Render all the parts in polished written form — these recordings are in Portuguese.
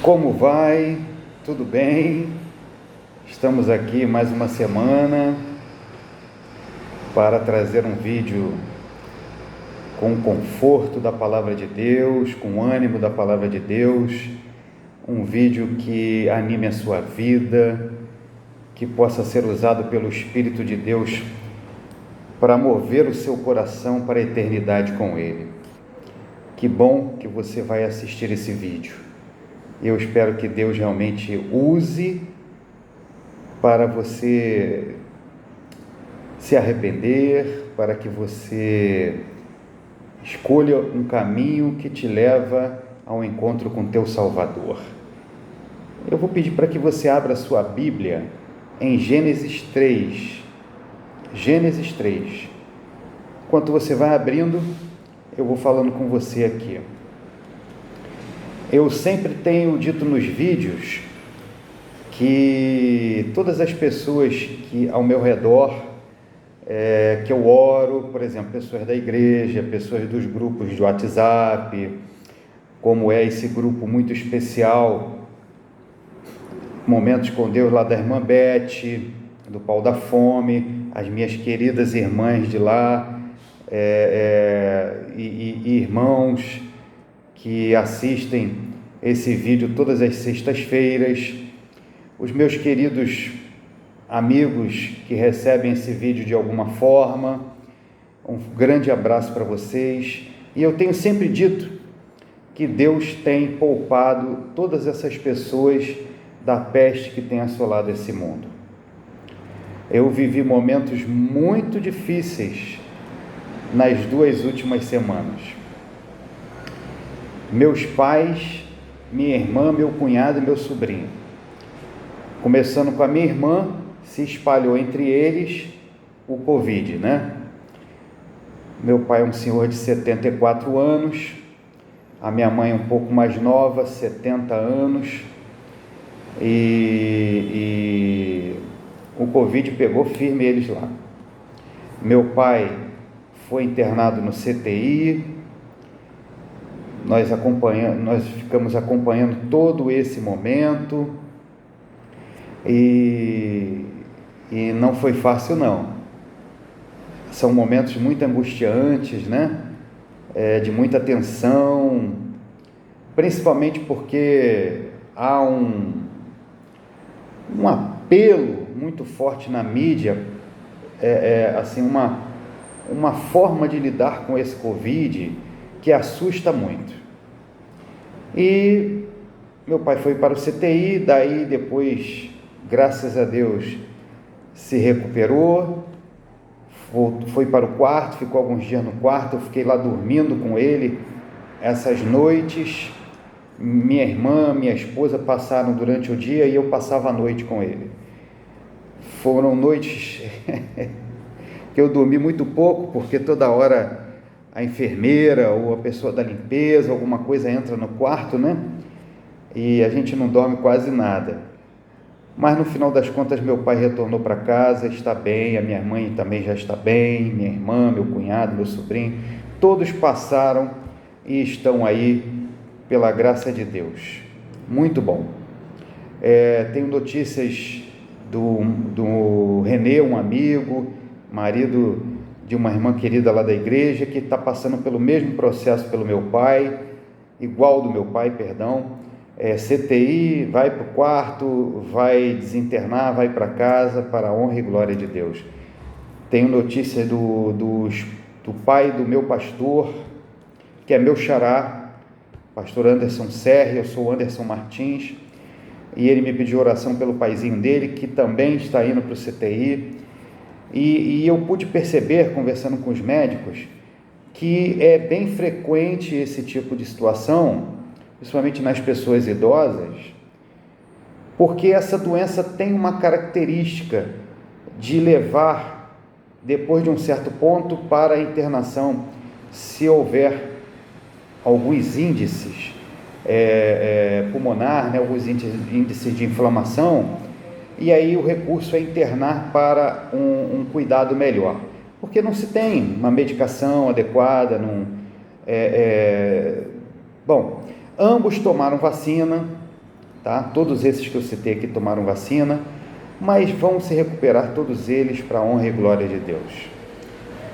Como vai? Tudo bem? Estamos aqui mais uma semana para trazer um vídeo com o conforto da Palavra de Deus, com o ânimo da Palavra de Deus, um vídeo que anime a sua vida, que possa ser usado pelo Espírito de Deus para mover o seu coração para a eternidade com Ele. Que bom que você vai assistir esse vídeo. Eu espero que Deus realmente use para você se arrepender, para que você escolha um caminho que te leva ao encontro com teu Salvador. Eu vou pedir para que você abra a sua Bíblia em Gênesis 3. Gênesis 3. Enquanto você vai abrindo, eu vou falando com você aqui. Eu sempre tenho dito nos vídeos que todas as pessoas que ao meu redor, que eu oro, por exemplo, pessoas da igreja, pessoas dos grupos de WhatsApp, como é esse grupo muito especial, Momentos com Deus lá da irmã Beth, do Pau da Fome, as minhas queridas irmãs de lá, e irmãos que assistem esse vídeo todas as sextas-feiras, os meus queridos amigos que recebem esse vídeo de alguma forma, um grande abraço para vocês. E eu tenho sempre dito que Deus tem poupado todas essas pessoas da peste que tem assolado esse mundo. Eu vivi momentos muito difíceis nas 2 últimas semanas. Meus pais, minha irmã, meu cunhado e meu sobrinho. Começando com a minha irmã, se espalhou entre eles o Covid, né? Meu pai é um senhor de 74 anos, a minha mãe um pouco mais nova, 70 anos, e o Covid pegou firme eles lá. Meu pai foi internado no CTI, nós ficamos acompanhando todo esse momento, e não foi fácil não. São momentos muito angustiantes, né? De muita tensão, principalmente porque há um apelo muito forte na mídia, assim, uma forma de lidar com esse Covid que assusta muito. E meu pai foi para o CTI, daí depois, graças a Deus, se recuperou, foi para o quarto, ficou alguns dias no quarto, eu fiquei lá dormindo com ele essas noites. Minha irmã, minha esposa passaram durante o dia e eu passava a noite com ele. Foram noites que eu dormi muito pouco, porque toda hora a enfermeira ou a pessoa da limpeza, alguma coisa entra no quarto, né? E a gente não dorme quase nada. Mas no final das contas meu pai retornou para casa, está bem, a minha mãe também já está bem, minha irmã, meu cunhado, meu sobrinho, todos passaram e estão aí pela graça de Deus. Muito bom. Tenho notícias do Renê, um amigo, marido de uma irmã querida lá da igreja, que está passando pelo mesmo processo pelo meu pai, igual do meu pai, perdão. CTI, vai para o quarto, vai desinternar, vai para casa, para a honra e glória de Deus. Tenho notícia do pai do meu pastor, que é meu xará, pastor Anderson Serra. Eu sou Anderson Martins, e ele me pediu oração pelo paizinho dele, que também está indo para o CTI, e eu pude perceber, conversando com os médicos, que é bem frequente esse tipo de situação, principalmente nas pessoas idosas, porque essa doença tem uma característica de levar, depois de um certo ponto, para a internação, se houver alguns índices pulmonar, né, alguns índices de inflamação, e aí o recurso é internar para um cuidado melhor, porque não se tem uma medicação adequada, Bom, ambos tomaram vacina, tá? Todos esses que eu citei aqui tomaram vacina, mas vão se recuperar todos eles para a honra e glória de Deus.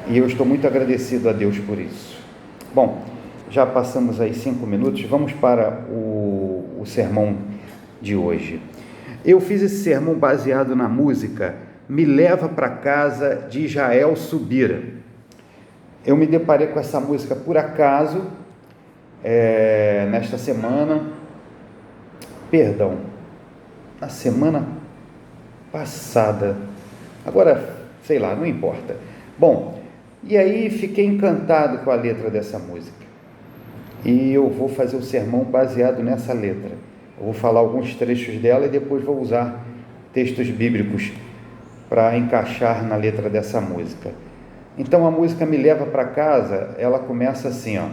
E eu estou muito agradecido a Deus por isso. Bom, já passamos aí 5 minutos, vamos para o sermão de hoje. Eu fiz esse sermão baseado na música Me Leva para Casa, de Israel Subira. Eu me deparei com essa música por acaso, nesta semana, na semana passada, agora, sei lá, não importa. Bom, e aí fiquei encantado com a letra dessa música, e eu vou fazer o sermão baseado nessa letra. Eu vou falar alguns trechos dela e depois vou usar textos bíblicos para encaixar na letra dessa música. Então a música Me Leva para Casa, ela começa assim, ó: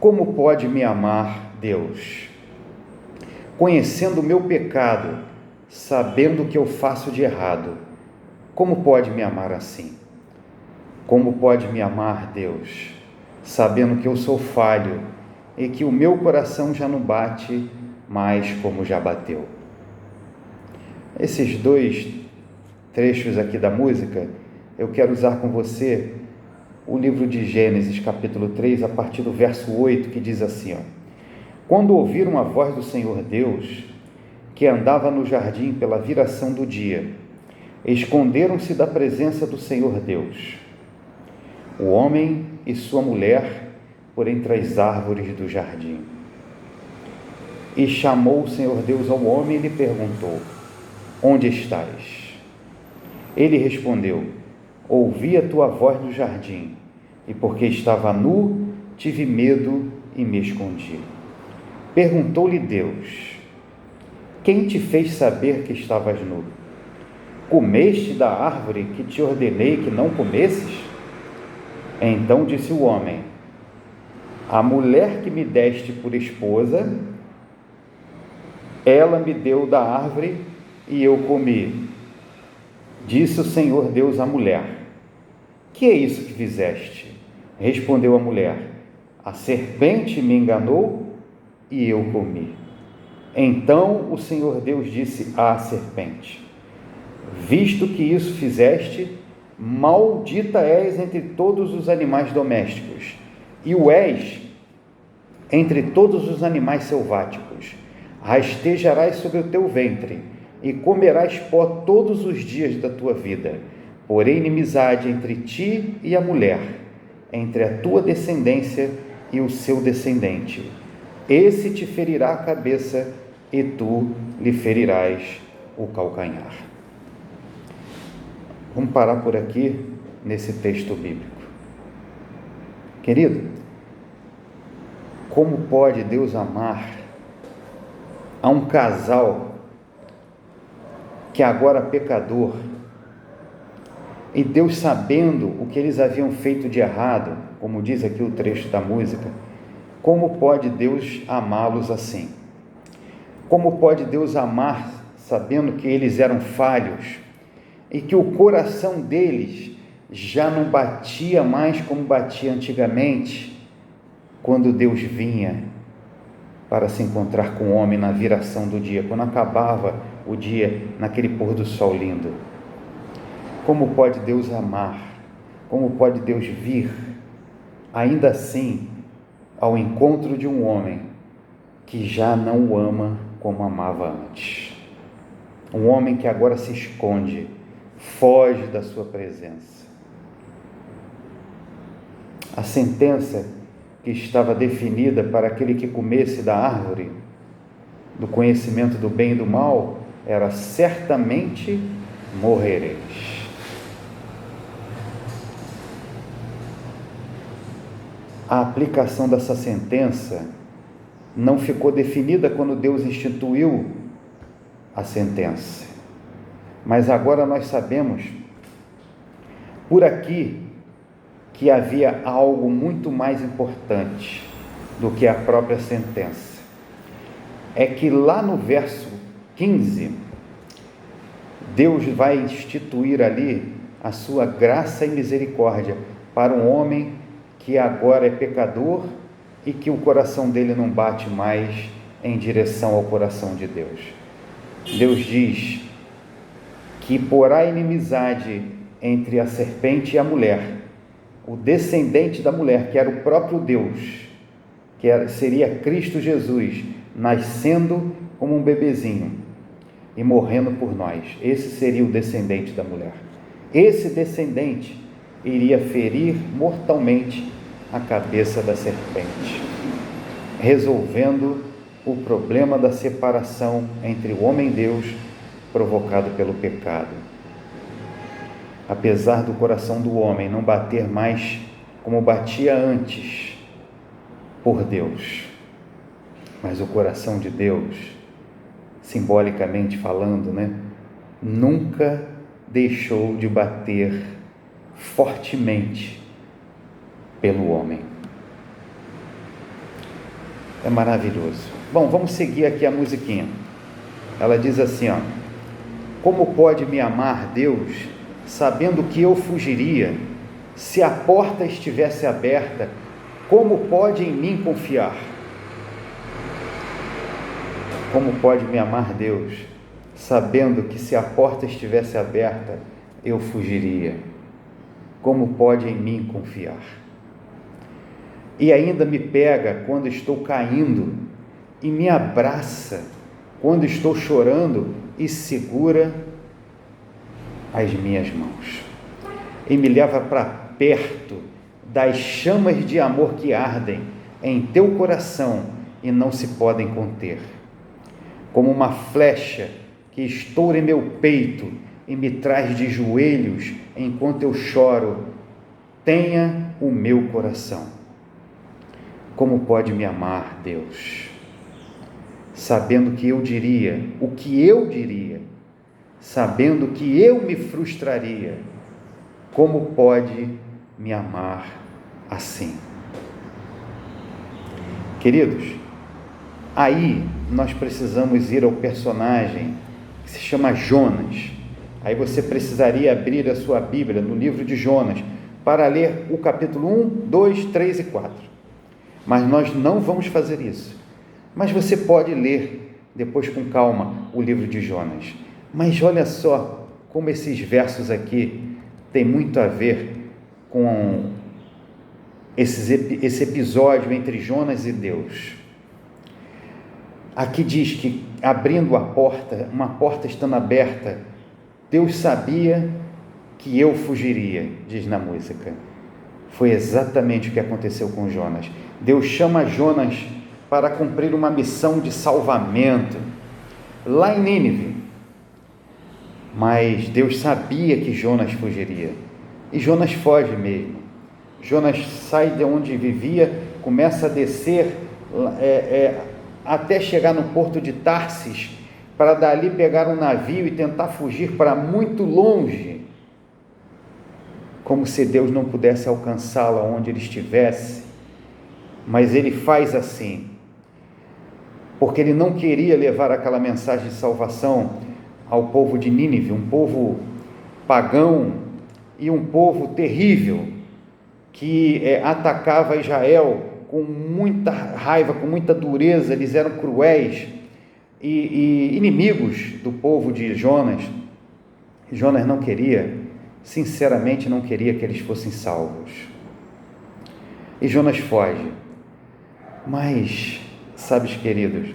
Como pode me amar, Deus, conhecendo o meu pecado, sabendo o que eu faço de errado? Como pode me amar assim? Como pode me amar, Deus, sabendo que eu sou falho e que o meu coração já não bate mais como já bateu? Esses 2 trechos aqui da música, eu quero usar com você o livro de Gênesis, capítulo 3, a partir do verso 8, que diz assim, ó: Quando ouviram a voz do Senhor Deus, que andava no jardim pela viração do dia, esconderam-se da presença do Senhor Deus, o homem e sua mulher, por entre as árvores do jardim. E chamou o Senhor Deus ao homem e lhe perguntou: Onde estás? Ele respondeu: Ouvi a tua voz no jardim, e porque estava nu, tive medo e me escondi. Perguntou-lhe Deus: Quem te fez saber que estavas nu? Comeste da árvore que te ordenei que não comesses? Então disse o homem: A mulher que me deste por esposa, ela me deu da árvore e eu comi. Disse o Senhor Deus à mulher: Que é isso que fizeste? Respondeu a mulher: A serpente me enganou e eu comi. Então o Senhor Deus disse à serpente: Visto que isso fizeste, maldita és entre todos os animais domésticos, e o és entre todos os animais selváticos. Rastejarás sobre o teu ventre, e comerás pó todos os dias da tua vida. Porém, inimizade entre ti e a mulher, entre a tua descendência e o seu descendente. Esse te ferirá a cabeça, e tu lhe ferirás o calcanhar. Vamos parar por aqui nesse texto bíblico. Querido, como pode Deus amar a um casal que agora é pecador, e Deus, sabendo o que eles haviam feito de errado, como diz aqui o trecho da música, como pode Deus amá-los assim? Como pode Deus amar sabendo que eles eram falhos e que o coração deles já não batia mais como batia antigamente, quando Deus vinha para se encontrar com o homem na viração do dia, quando acabava o dia naquele pôr do sol lindo? Como pode Deus amar? Como pode Deus vir, ainda assim, ao encontro de um homem que já não o ama como amava antes? Um homem que agora se esconde, foge da sua presença. A sentença que estava definida para aquele que comesse da árvore do conhecimento do bem e do mal era: certamente morrereis. A aplicação dessa sentença não ficou definida quando Deus instituiu a sentença, mas agora nós sabemos por aqui que havia algo muito mais importante do que a própria sentença. É que lá no verso 15, Deus vai instituir ali a sua graça e misericórdia para um homem que agora é pecador e que o coração dele não bate mais em direção ao coração de Deus. Deus diz que porá inimizade entre a serpente e a mulher, o descendente da mulher, que era o próprio Deus, seria Cristo Jesus, nascendo como um bebezinho e morrendo por nós. Esse seria o descendente da mulher. Esse descendente iria ferir mortalmente a cabeça da serpente, resolvendo o problema da separação entre o homem e Deus provocado pelo pecado. Apesar do coração do homem não bater mais como batia antes por Deus, mas o coração de Deus, simbolicamente falando, nunca deixou de bater fortemente pelo homem. É maravilhoso. Bom, vamos seguir aqui a musiquinha. Ela diz assim, como pode me amar Deus, sabendo que eu fugiria? Se a porta estivesse aberta, como pode em mim confiar? Como pode me amar Deus, sabendo que se a porta estivesse aberta, eu fugiria? Como pode em mim confiar? E ainda me pega quando estou caindo, e me abraça quando estou chorando, e segura as minhas mãos, e me leva para perto das chamas de amor que ardem em teu coração e não se podem conter, como uma flecha que estoura em meu peito e me traz de joelhos enquanto eu choro. Tenha o meu coração. Como pode me amar Deus, sabendo que eu diria o que eu diria, sabendo que eu me frustraria? Como pode me amar assim? Queridos, aí nós precisamos ir ao personagem que se chama Jonas. Aí você precisaria abrir a sua Bíblia no livro de Jonas para ler o capítulo 1, 2, 3 e 4. Mas nós não vamos fazer isso. Mas você pode ler depois com calma o livro de Jonas. Mas olha só como esses versos aqui têm muito a ver com esse episódio entre Jonas e Deus. Aqui diz que, abrindo a porta, uma porta estando aberta, Deus sabia que eu fugiria, diz na música. Foi exatamente o que aconteceu com Jonas. Deus chama Jonas para cumprir uma missão de salvamento lá em Nínive. Mas Deus sabia que Jonas fugiria. E Jonas foge mesmo. Jonas sai de onde vivia, começa a descer até chegar no porto de Tarsis, para dali pegar um navio e tentar fugir para muito longe, como se Deus não pudesse alcançá-lo onde ele estivesse. Mas ele faz assim, porque ele não queria levar aquela mensagem de salvação ao povo de Nínive, um povo pagão e um povo terrível, que atacava Israel com muita raiva, com muita dureza. Eles eram cruéis e inimigos do povo de Jonas. Jonas não queria, sinceramente não queria que eles fossem salvos. E Jonas foge. Mas, sabes, queridos,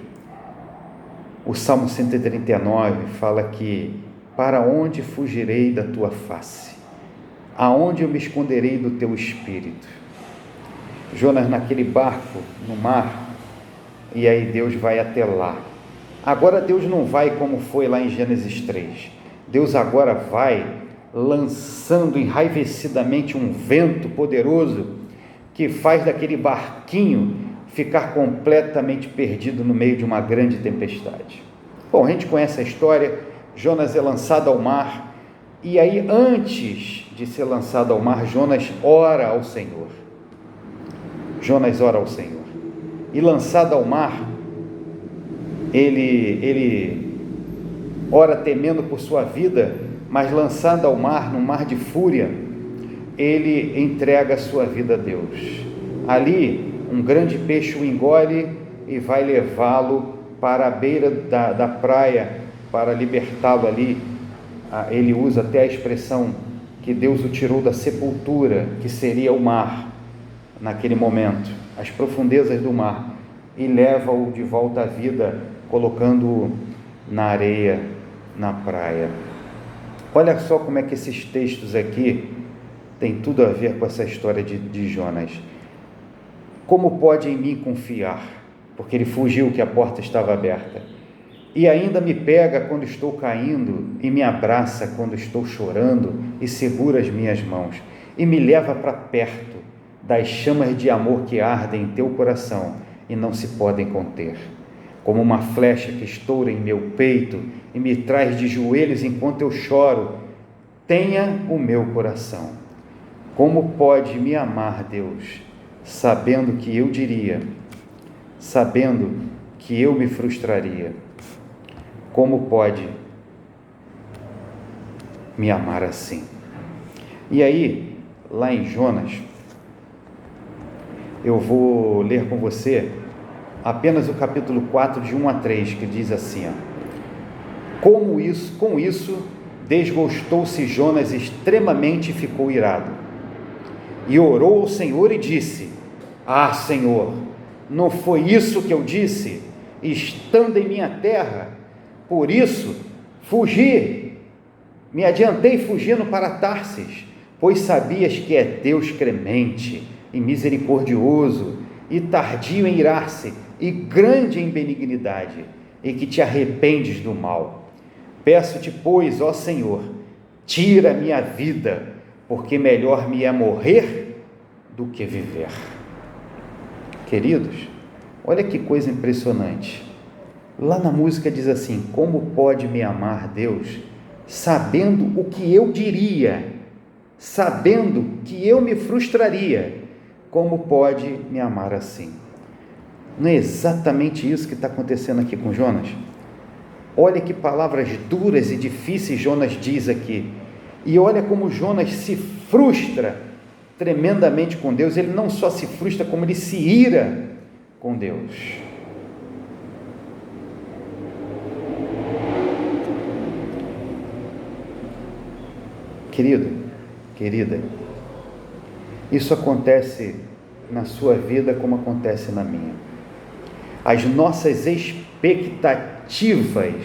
o Salmo 139 fala que: para onde fugirei da tua face? Aonde eu me esconderei do teu espírito? Jonas naquele barco no mar, e aí Deus vai até lá. Agora Deus não vai como foi lá em Gênesis 3. Deus agora vai lançando enraivecidamente um vento poderoso que faz daquele barquinho ficar completamente perdido no meio de uma grande tempestade. Bom, a gente conhece a história. Jonas é lançado ao mar, e aí, antes de ser lançado ao mar, Jonas ora ao Senhor. Jonas ora ao Senhor, e lançado ao mar, ele ora temendo por sua vida, mas lançado ao mar, num mar de fúria, ele entrega a sua vida a Deus. Ali, um grande peixe o engole e vai levá-lo para a beira da praia para libertá-lo ali. Ele usa até a expressão que Deus o tirou da sepultura, que seria o mar, naquele momento, as profundezas do mar, e leva-o de volta à vida, colocando-o na areia, na praia. Olha só como é que esses textos aqui têm tudo a ver com essa história de Jonas. Como pode em mim confiar? Porque ele fugiu, que a porta estava aberta. E ainda me pega quando estou caindo, e me abraça quando estou chorando, e segura as minhas mãos, e me leva para perto das chamas de amor que ardem em teu coração e não se podem conter. Como uma flecha que estoura em meu peito e me traz de joelhos enquanto eu choro, tenha o meu coração. Como pode me amar, Deus, sabendo que eu diria, sabendo que eu me frustraria? Como pode me amar assim? E aí, lá em Jonas, eu vou ler com você apenas o capítulo 4, de 1 a 3, que diz assim, com isso, desgostou-se Jonas extremamente e ficou irado. E orou ao Senhor e disse, Senhor, não foi isso que eu disse, estando em minha terra? Por isso, fugi, me adiantei fugindo para Tarsis, pois sabias que é Deus clemente e misericordioso, e tardio em irar-se, e grande em benignidade, e que te arrependes do mal. Peço-te, pois, ó Senhor, tira minha vida, porque melhor me é morrer do que viver. Queridos, olha que coisa impressionante. Lá na música diz assim, como pode me amar Deus, sabendo o que eu diria, sabendo que eu me frustraria, como pode me amar assim? Não é exatamente isso que está acontecendo aqui com Jonas? Olha que palavras duras e difíceis Jonas diz aqui, e olha como Jonas se frustra tremendamente com Deus. Ele não só se frustra, como ele se ira com Deus. Querido, querida, isso acontece na sua vida como acontece na minha. As nossas expectativas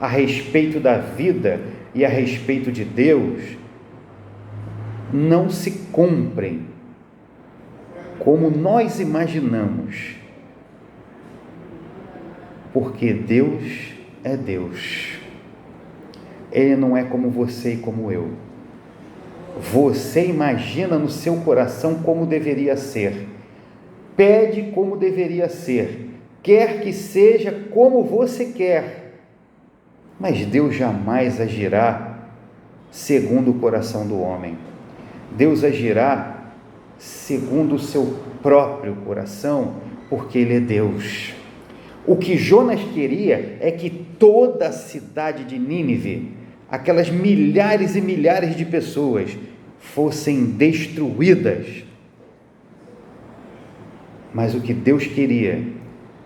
a respeito da vida e a respeito de Deus não se cumprem como nós imaginamos, porque Deus é Deus. Ele não é como você e como eu. Você imagina no seu coração como deveria ser, pede como deveria ser, quer que seja como você quer, mas Deus jamais agirá segundo o coração do homem. Deus agirá segundo o seu próprio coração, porque Ele é Deus. O que Jonas queria é que toda a cidade de Nínive, aquelas milhares e milhares de pessoas, fossem destruídas. Mas o que Deus queria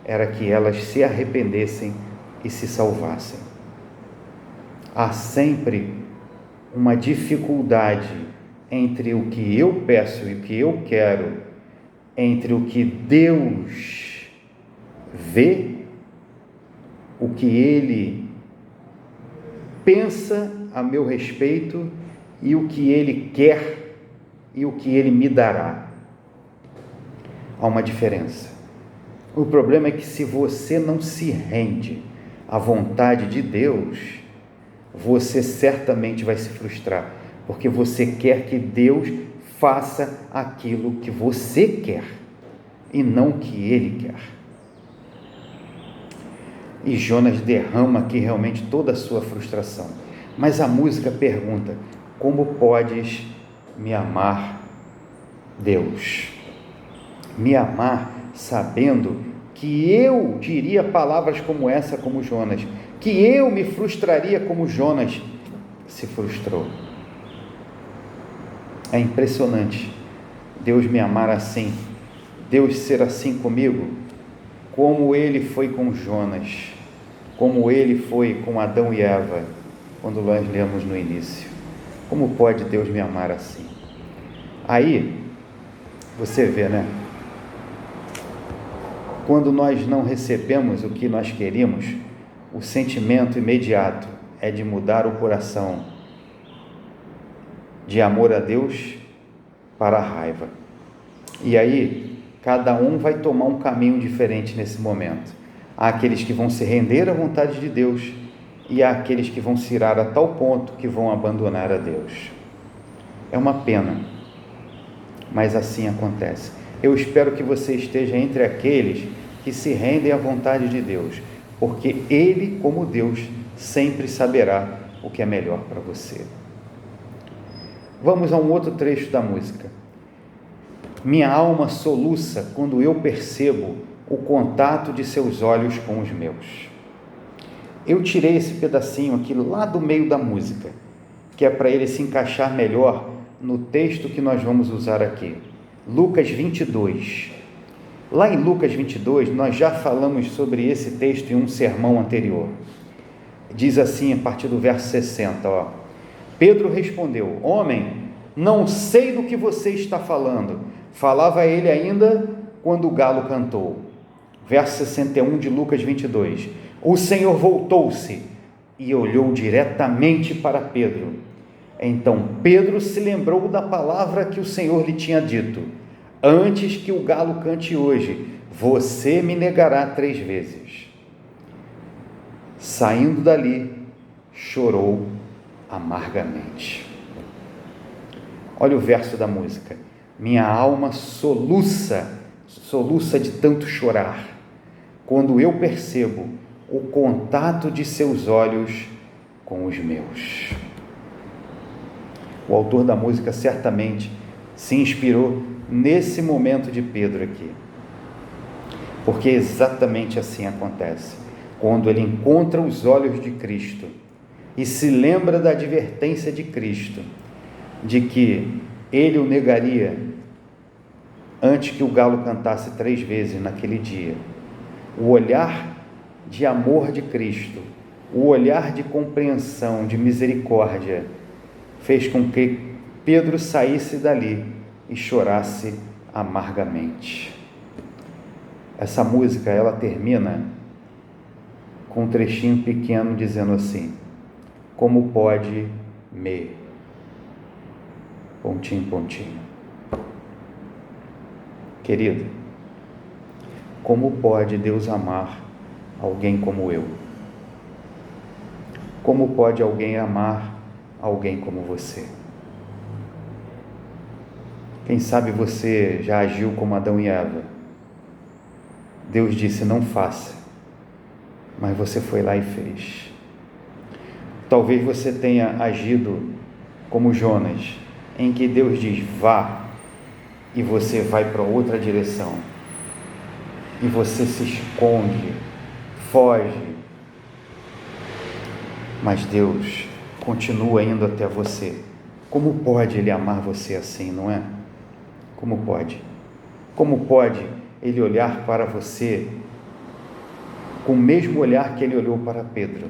era que elas se arrependessem e se salvassem. Há sempre uma dificuldade entre o que eu peço e o que eu quero, entre o que Deus vê, o que Ele pensa a meu respeito e o que Ele quer e o que Ele me dará. Há uma diferença. O problema é que se você não se rende à vontade de Deus, você certamente vai se frustrar, porque você quer que Deus faça aquilo que você quer e não o que Ele quer. E Jonas derrama aqui realmente toda a sua frustração. Mas a música pergunta, como podes me amar, Deus? Me amar sabendo que eu diria palavras como essa, como Jonas, que eu me frustraria como Jonas se frustrou. É impressionante Deus me amar assim, Deus ser assim comigo, como ele foi com Jonas, como ele foi com Adão e Eva, quando nós lemos no início. Como pode Deus me amar assim? Aí, você vê, né? Quando nós não recebemos o que nós queríamos, o sentimento imediato é de mudar o coração de amor a Deus para a raiva. E aí, cada um vai tomar um caminho diferente nesse momento. Há aqueles que vão se render à vontade de Deus e há aqueles que vão se irar a tal ponto que vão abandonar a Deus. É uma pena, mas assim acontece. Eu espero que você esteja entre aqueles que se rendem à vontade de Deus, porque Ele, como Deus, sempre saberá o que é melhor para você. Vamos a um outro trecho da música. Minha alma soluça quando eu percebo o contato de seus olhos com os meus. Eu tirei esse pedacinho aqui lá do meio da música, que é para ele se encaixar melhor no texto que nós vamos usar aqui. Lucas 22. Lá em Lucas 22, nós já falamos sobre esse texto em um sermão anterior. Diz assim, a partir do verso 60, ó. Pedro respondeu: homem, não sei do que você está falando. Falava ele ainda quando o galo cantou. Verso 61 de Lucas 22. O Senhor voltou-se e olhou diretamente para Pedro. Então Pedro se lembrou da palavra que o Senhor lhe tinha dito: antes que o galo cante hoje, você me negará 3 vezes. Saindo dali, chorou amargamente. Olha o verso da música. Minha alma soluça de tanto chorar, quando eu percebo o contato de seus olhos com os meus. O autor da música certamente se inspirou nesse momento de Pedro aqui, porque exatamente assim acontece, quando ele encontra os olhos de Cristo e se lembra da advertência de Cristo, de que ele o negaria antes que o galo cantasse 3 vezes naquele dia. O olhar de amor de Cristo, o olhar de compreensão, de misericórdia, fez com que Pedro saísse dali e chorasse amargamente. Essa música, ela termina com um trechinho pequeno dizendo assim: como pode me... pontinho, pontinho. Querido, como pode Deus amar alguém como eu? Como pode alguém amar alguém como você? Quem sabe você já agiu como Adão e Eva. Deus disse: não faça, mas você foi lá e fez. Talvez você tenha agido como Jonas, em que Deus diz: vá, e você vai para outra direção, e você se esconde, foge, mas Deus continua indo até você. Como pode Ele amar você assim, não é? Como pode? Como pode Ele olhar para você com o mesmo olhar que Ele olhou para Pedro?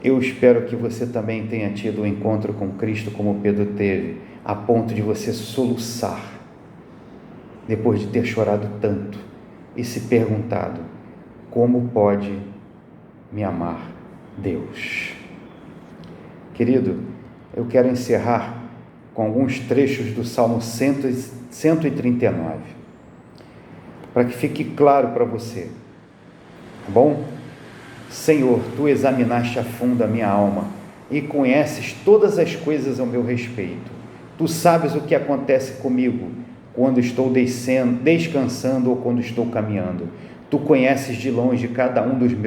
Eu espero que você também tenha tido um encontro com Cristo como Pedro teve, a ponto de você soluçar, depois de ter chorado tanto e se perguntado: como pode me amar Deus? Querido, eu quero encerrar com alguns trechos do Salmo 139, para que fique claro para você, tá bom? Senhor, Tu examinaste a fundo a minha alma e conheces todas as coisas ao meu respeito. Tu sabes o que acontece comigo quando estou descansando ou quando estou caminhando. Tu conheces de longe cada um dos meus